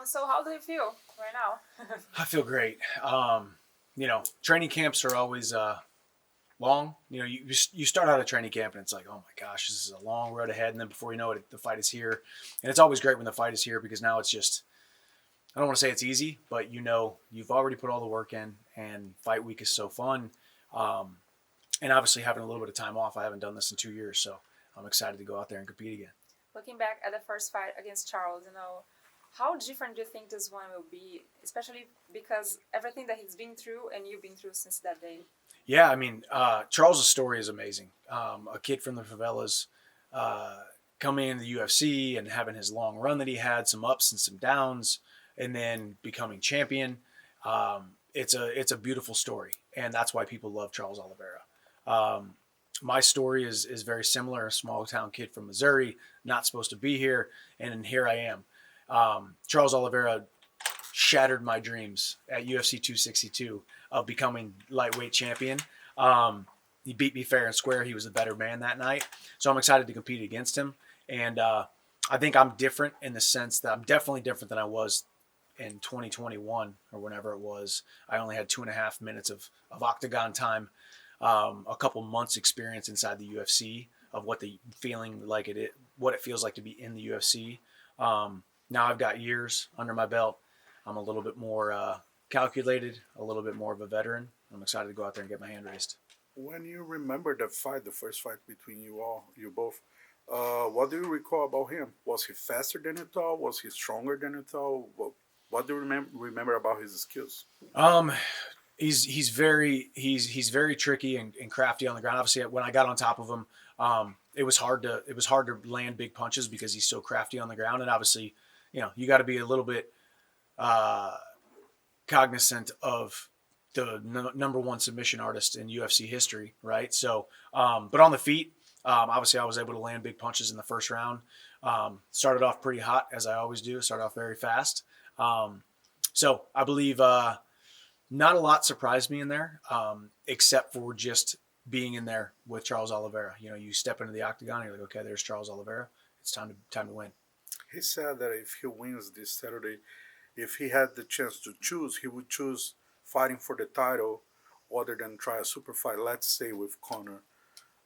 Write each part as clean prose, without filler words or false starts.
So how do you feel right now? I feel great. Training camps are always long. You start out a training camp and it's like, oh my gosh, this is a long road ahead. And then before you know it, the fight is here. And it's always great when the fight is here because now it's just, I don't want to say it's easy, but you've already put all the work in and fight week is so fun. And obviously having a little bit of time off. I haven't done this in 2 years, so I'm excited to go out there and compete again. Looking back at the first fight against Charles, how different do you think this one will be, especially because everything that he's been through and you've been through since that day? Yeah, Charles' story is amazing. A kid from the favelas coming into the UFC and having his long run that he had, some ups and some downs, and then becoming champion. It's a beautiful story, and that's why people love Charles Oliveira. My story is very similar. A small town kid from Missouri, not supposed to be here, and here I am. Charles Oliveira shattered my dreams at UFC 262 of becoming lightweight champion. He beat me fair and square. He was the better man that night. So I'm excited to compete against him. And I think I'm different in the sense that I'm definitely different than I was in 2021 or whenever it was. I only had 2.5 minutes of octagon time, a couple months experience inside the UFC of what it feels like to be in the UFC. Now I've got years under my belt. I'm a little bit more calculated, a little bit more of a veteran. I'm excited to go out there and get my hand raised. When you remember the first fight between you both, what do you recall about him? Was he faster than you thought? Was he stronger than you thought? What do you remember about his skills? He's very tricky and crafty on the ground. Obviously, when I got on top of him, it was hard to land big punches because he's so crafty on the ground. And obviously, you got to be a little bit cognizant of the number one submission artist in UFC history, right? So, but on the feet, obviously I was able to land big punches in the first round. Started off pretty hot, as I always do. Started off very fast. So I believe not a lot surprised me in there, except for just being in there with Charles Oliveira. You step into the octagon, and you're like, okay, there's Charles Oliveira. It's time to win. He said that if he wins this Saturday, if he had the chance to choose, he would choose fighting for the title other than try a super fight, let's say with Conor.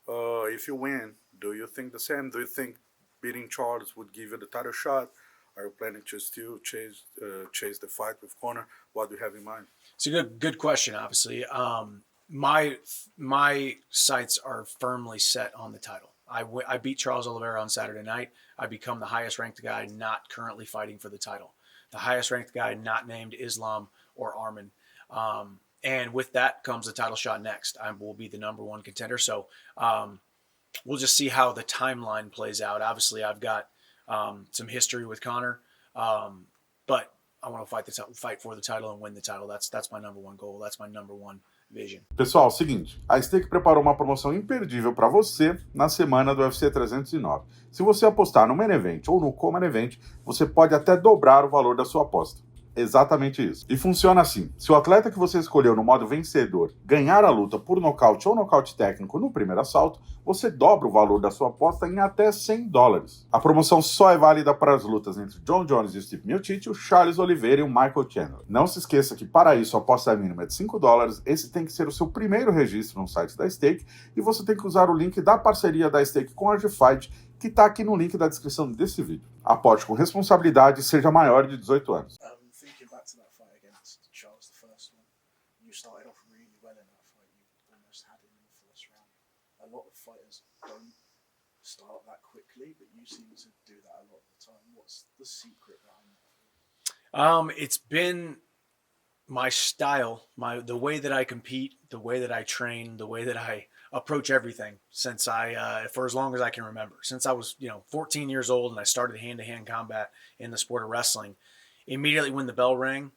If you win, do you think the same? Do you think beating Charles would give you the title shot? Are you planning to still chase the fight with Conor? What do you have in mind? It's a good question, obviously. My sights are firmly set on the title. I beat Charles Oliveira on Saturday night. I become the highest ranked guy not currently fighting for the title. The highest ranked guy not named Islam or Arman. And with that comes the title shot next. I will be the number one contender. So we'll just see how the timeline plays out. Obviously, I've got some history with Conor, but I want to fight for the title and win the title. That's my number one goal. That's my number one vision. Pessoal, seguinte, a Stake preparou uma promoção imperdível para você na semana do UFC 309. Se você apostar no Main Event ou no Co-Main Event, você pode até dobrar o valor da sua aposta. Exatamente isso. E funciona assim: se o atleta que você escolheu no modo vencedor ganhar a luta por nocaute ou nocaute técnico no primeiro assalto, você dobra o valor da sua aposta em até $100. A promoção só é válida para as lutas entre John Jones e o Stipe Miocic, o Charles Oliveira e o Michael Chandler. Não se esqueça que para isso a aposta mínima é de $5, esse tem que ser o seu primeiro registro no site da Stake e você tem que usar o link da parceria da Stake com a G-Fight, que está aqui no link da descrição desse vídeo. Aposte com responsabilidade e seja maior de 18 anos. To that fight against Charles, the first one, you started off really well in that fight. You almost had him in the first round. A lot of fighters don't start that quickly, but you seem to do that a lot of the time. What's the secret behind that? It's been my style, the way that I compete, the way that I train, the way that I approach everything since for as long as I can remember. Since I was 14 years old and I started hand-to-hand combat in the sport of wrestling. Immediately when the bell rang,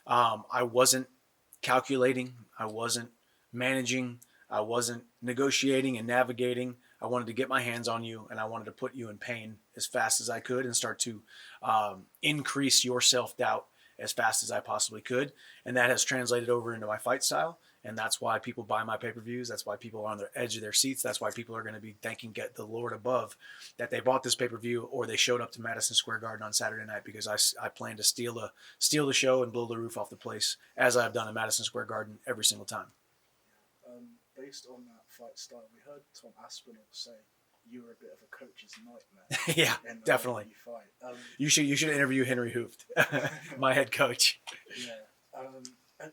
I wasn't calculating, I wasn't managing, I wasn't negotiating and navigating. I wanted to get my hands on you and I wanted to put you in pain as fast as I could and start to increase your self-doubt as fast as I possibly could. And that has translated over into my fight style. And that's why people buy my pay-per-views. That's why people are on the edge of their seats. That's why people are going to be thanking the Lord above that they bought this pay-per-view or they showed up to Madison Square Garden on Saturday night, because I plan to steal the show and blow the roof off the place, as I've done at Madison Square Garden every single time. Based on that fight style, we heard Tom Aspinall say you were a bit of a coach's nightmare. Yeah, in the definitely. way you fight. You should interview Henry Hooft, my head coach. Yeah.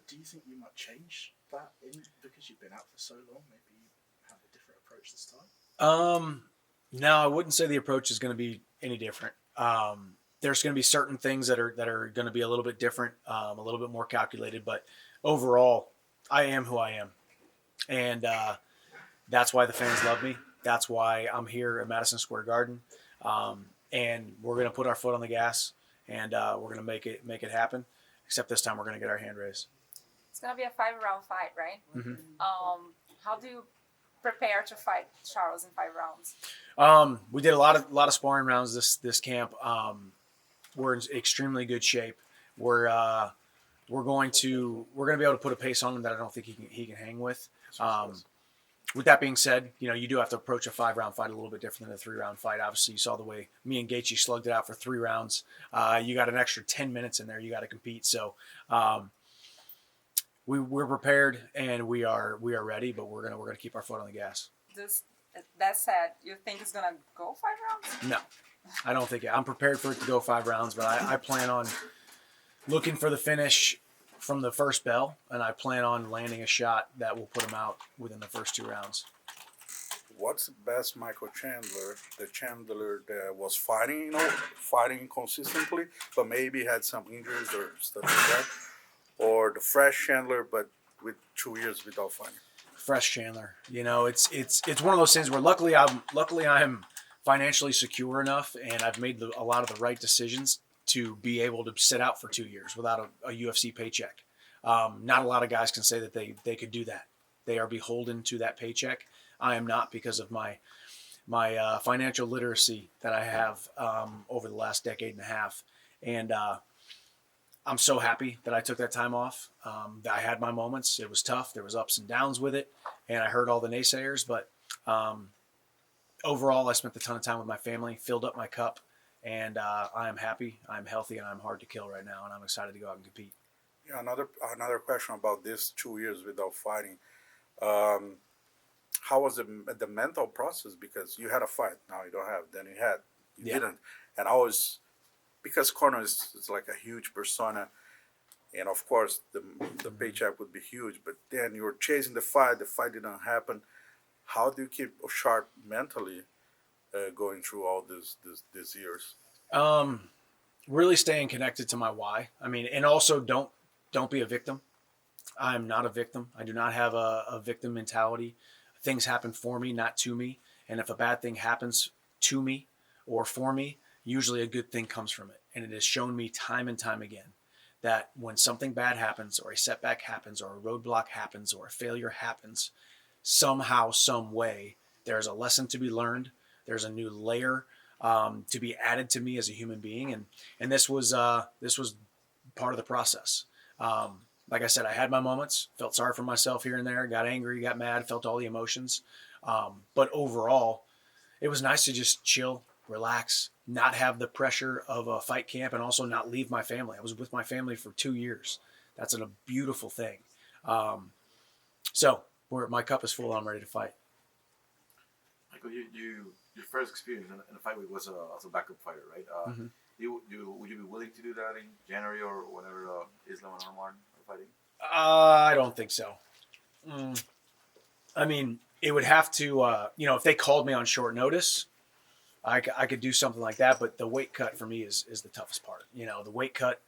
Do you think you might change that because you've been out for so long? Maybe you have a different approach this time? No, I wouldn't say the approach is going to be any different. There's going to be certain things that are going to be a little bit different, a little bit more calculated, but overall, I am who I am. And that's why the fans love me. That's why I'm here at Madison Square Garden. And we're going to put our foot on the gas, and we're going to make it happen. Except this time we're going to get our hand raised. It's going to be a 5-round fight, right? Mm-hmm. How do you prepare to fight Charles in 5 rounds? We did a lot of sparring rounds this camp. We're in extremely good shape. We're going to be able to put a pace on him that I don't think he can hang with. With that being said, you do have to approach a 5-round fight a little bit different than a 3-round fight. Obviously, you saw the way me and Gaethje slugged it out for 3 rounds. You got an extra 10 minutes in there. You got to compete. So we're prepared and we are ready, but we're gonna keep our foot on the gas. That said, you think it's gonna go 5 rounds? No, I don't think it. I'm prepared for it to go 5 rounds, but I plan on looking for the finish from the first bell, and I plan on landing a shot that will put him out within the first 2 rounds. What's the best Michael Chandler? The Chandler that was fighting consistently, but maybe had some injuries or stuff like that, or the fresh Chandler, but with 2 years without fighting. Fresh Chandler. It's one of those things where luckily I'm financially secure enough, and I've made a lot of the right decisions to be able to sit out for 2 years without a UFC paycheck. Not a lot of guys can say that they could do that. They are beholden to that paycheck. I am not, because of my financial literacy that I have over the last decade and a half. And I'm so happy that I took that time off. I had my moments. It was tough. There was ups and downs with it, and I heard all the naysayers. But overall, I spent a ton of time with my family, filled up my cup, and I am happy, I'm healthy, and I'm hard to kill right now, and I'm excited to go out and compete. Yeah, another question about this 2 years without fighting. How was the mental process? Because you had a fight, now you don't have, then you didn't. And I was, because Conor is like a huge persona, and of course the paycheck would be huge, but then you were chasing the fight didn't happen. How do you keep sharp mentally going through all these years? Really staying connected to my why. I mean, and also don't be a victim. I'm not a victim. I do not have a victim mentality. Things happen for me, not to me. And if a bad thing happens to me or for me, usually a good thing comes from it. And it has shown me time and time again that when something bad happens, or a setback happens, or a roadblock happens, or a failure happens, somehow, some way, there's a lesson to be learned. There's a new layer to be added to me as a human being, and this was part of the process. Like I said, I had my moments, felt sorry for myself here and there, got angry, got mad, felt all the emotions. But overall, it was nice to just chill, relax, not have the pressure of a fight camp, and also not leave my family. I was with my family for 2 years. That's a beautiful thing. So my cup is full. I'm ready to fight. Michael, your first experience in a fight week was as a backup fighter, right? Would you be willing to do that in January or whenever Islam and Arman are fighting? I don't think so. I mean, it would have to, if they called me on short notice, I could do something like that. But the weight cut for me is the toughest part. The weight cut,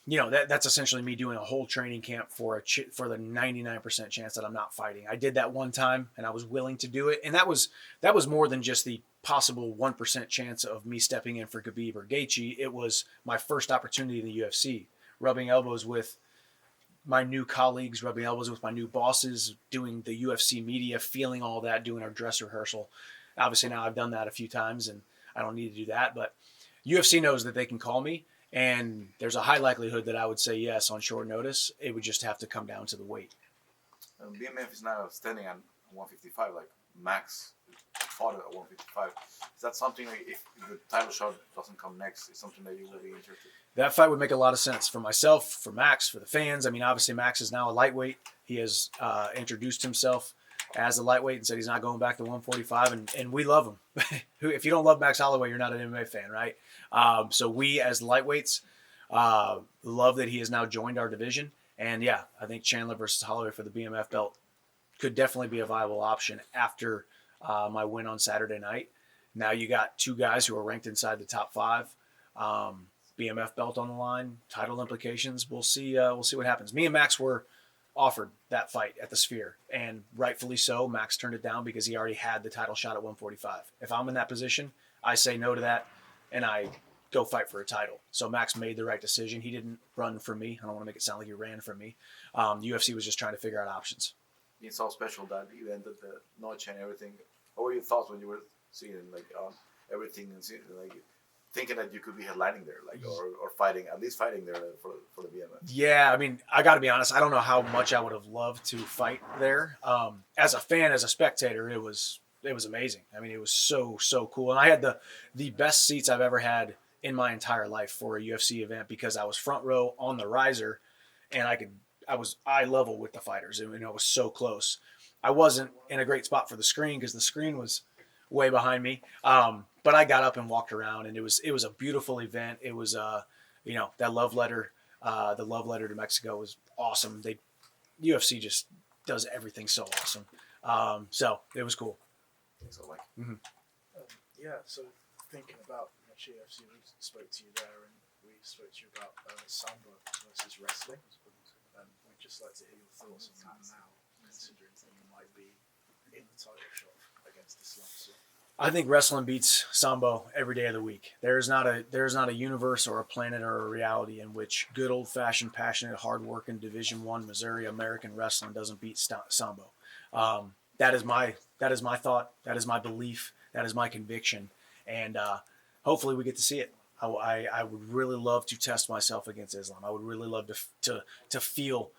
that's essentially me doing a whole training camp for the 99% chance that I'm not fighting. I did that one time, and I was willing to do it, and that was more than just the possible 1% chance of me stepping in for Khabib or Gaethje. It was my first opportunity in the UFC, rubbing elbows with my new colleagues, rubbing elbows with my new bosses, doing the UFC media, feeling all that, doing our dress rehearsal. Obviously now I've done that a few times, and I don't need to do that, but UFC knows that they can call me, And there's a high likelihood that I would say yes on short notice. It would just have to come down to the weight. BMF is now standing at 155, like Max fought at 155. Is that something like if the title shot doesn't come next, is something that you will be interested? That fight would make a lot of sense for myself, for Max, for the fans. I mean, obviously Max is now a lightweight. He has introduced himself as a lightweight and said he's not going back to 145, and we love him. If you don't love Max Holloway, you're not an MMA fan, right? So we as lightweights love that he has now joined our division. And yeah, I think Chandler versus Holloway for the BMF belt could definitely be a viable option after my win on Saturday night. Now you got two guys who are ranked inside the top 5. BMF belt on the line, title implications. We'll see what happens. Me and Max were offered that fight at the Sphere, and rightfully so. Max turned it down because he already had the title shot at 145. If I'm in that position, I say no to that, and I go fight for a title. So Max made the right decision. He didn't run from me. I don't want to make it sound like he ran from me. The UFC was just trying to figure out options. It's so special that you ended the notch and everything. What were your thoughts when you were seeing everything and seeing, like thinking that you could be headlining there, like or fighting, at least fighting there for the BMF? Yeah, I mean, I got to be honest. I don't know how much I would have loved to fight there. As a fan, as a spectator, it was amazing. I mean, it was so cool, and I had the best seats I've ever had in my entire life for a UFC event because I was front row on the riser, and I was eye level with the fighters, and it was so close. I wasn't in a great spot for the screen because the screen was way behind me. But I got up and walked around, and it was a beautiful event. It was that love letter, the love letter to Mexico was awesome. UFC just does everything so awesome. So it was cool. So like, yeah. So thinking about UFC, we spoke to you there, and we spoke to you about sambo versus wrestling. We'd just like to hear your thoughts on that now, considering that you might be in the title shot against Islam. So. I think wrestling beats sambo every day of the week. There's not a universe or a planet or a reality in which good old fashioned, passionate, hardworking Division I Missouri American wrestling doesn't beat sambo. That is my thought. That is my belief. That is my conviction. And hopefully we get to see it. I would really love to test myself against Islam. I would really love to feel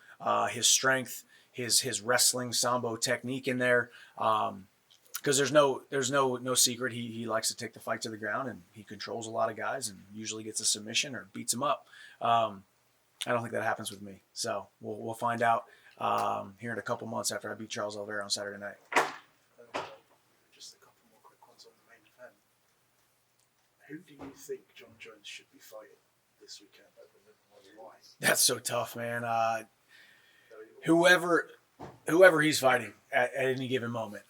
his strength, his wrestling sambo technique in there. Because there's no secret. He likes to take the fight to the ground, and he controls a lot of guys and usually gets a submission or beats them up. I don't think that happens with me. So we'll find out here in a couple months after I beat Charles Oliveira on Saturday night. Just a couple more quick ones on the main event. Who do you think John Jones should be fighting this weekend? Why? That's so tough, man. Whoever he's fighting at any given moment,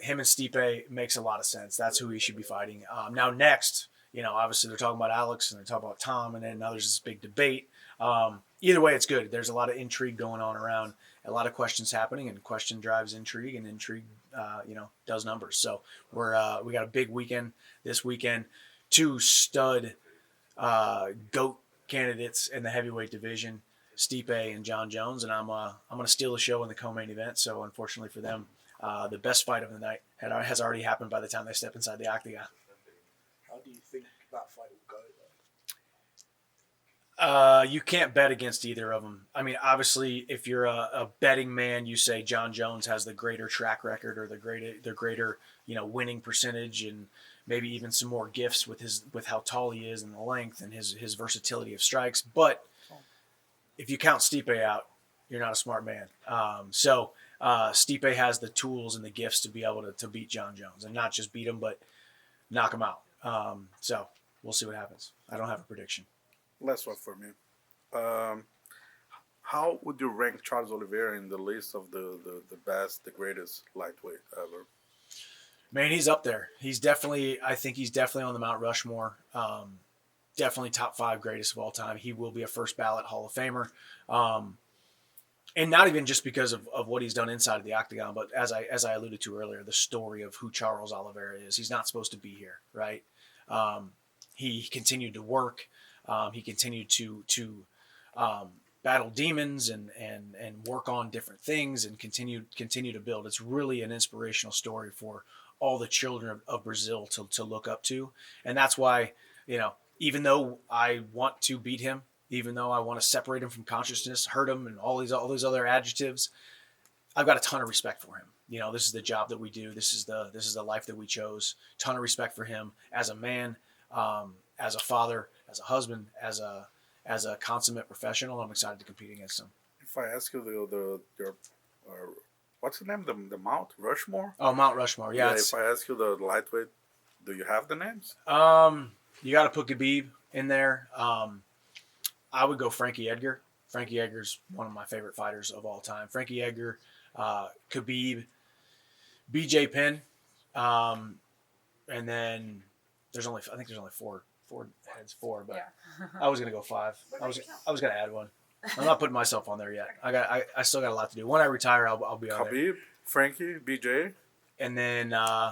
him and Stipe makes a lot of sense. That's who he should be fighting. Now next, obviously they're talking about Alex and they're talking about Tom, and then now there's this big debate. Either way, it's good. There's a lot of intrigue going on around, a lot of questions happening, and question drives intrigue, and intrigue, does numbers. So we got a big weekend this weekend. 2 stud GOAT candidates in the heavyweight division, Stipe and John Jones, and I'm going to steal the show in the co-main event. So unfortunately for them, the best fight of the night has already happened by the time they step inside the octagon. How do you think that fight will go, though? You can't bet against either of them. I mean, obviously, if you're a betting man, you say John Jones has the greater track record or the greater winning percentage, and maybe even some more gifts with how tall he is and the length and his versatility of strikes. But if you count Stipe out, you're not a smart man. So Stipe has the tools and the gifts to be able to beat John Jones, and not just beat him, but knock him out. So we'll see what happens. I don't have a prediction. Last one for me. How would you rank Charles Oliveira in the list of the best, the greatest lightweight ever? Man, he's up there. I think he's definitely on the Mount Rushmore. Definitely top 5 greatest of all time. He will be a first ballot Hall of Famer. And not even just because of what he's done inside of the octagon, but as I alluded to earlier, the story of who Charles Oliveira is. He's not supposed to be here, right? He continued to work. He continued to battle demons and work on different things and continue to build. It's really an inspirational story for all the children of Brazil to look up to. And that's why, even though I want to beat him, even though I want to separate him from consciousness, hurt him, and all these other adjectives, I've got a ton of respect for him. You know, this is the job that we do. This is the life that we chose. Ton of respect for him as a man, as a father, as a husband, as a consummate professional. I'm excited to compete against him. If I ask you your what's the name? The Mount Rushmore? Oh, Mount Rushmore. Yeah. If I ask you the lightweight, do you have the names? You got to put Khabib in there. I would go Frankie Edgar. Frankie Edgar's one of my favorite fighters of all time. Frankie Edgar, Khabib, BJ Penn, and then I think there's only four heads, but Yeah. I was gonna go 5. I was gonna add one. I'm not putting myself on there yet. I still got a lot to do. When I retire, I'll be on there. Khabib, Frankie, BJ, And then Charles.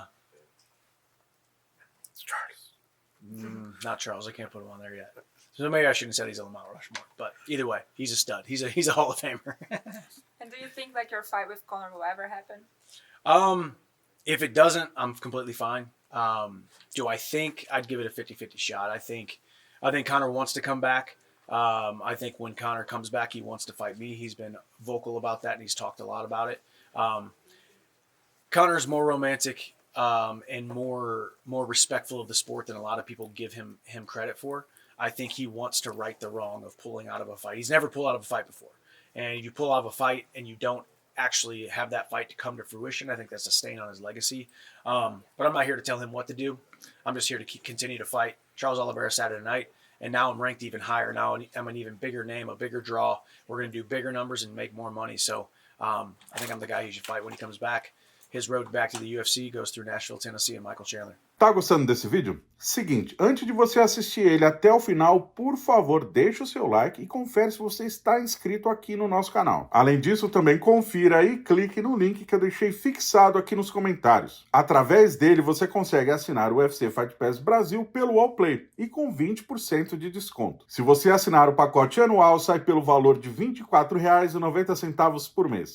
not Charles. I can't put him on there yet. So maybe I shouldn't have said he's on the Mount Rushmore. But either way, he's a stud. He's a Hall of Famer. And do you think like your fight with Conor will ever happen? If it doesn't, I'm completely fine. Do I think I'd give it a 50-50 shot? I think Conor wants to come back. I think when Conor comes back, he wants to fight me. He's been vocal about that, and he's talked a lot about it. Conor's more romantic and more respectful of the sport than a lot of people give him credit for. I think he wants to right the wrong of pulling out of a fight. He's never pulled out of a fight before. And if you pull out of a fight and you don't actually have that fight to come to fruition, I think that's a stain on his legacy. But I'm not here to tell him what to do. I'm just here to continue to fight Charles Oliveira Saturday night. And now I'm ranked even higher. Now I'm an even bigger name, a bigger draw. We're going to do bigger numbers and make more money. So I think I'm the guy he should fight when he comes back. His road back to the UFC goes through Nashville, Tennessee, and Michael Chandler. Tá gostando desse vídeo? Seguinte, antes de você assistir ele até o final, por favor, deixa o seu like e confere se você está inscrito aqui no nosso canal. Além disso, também confira e clique no link que eu deixei fixado aqui nos comentários. Através dele, você consegue assinar o UFC Fight Pass Brasil pelo UOL Play e com 20% de desconto. Se você assinar o pacote anual, sai pelo valor de R$ 24,90 por mês.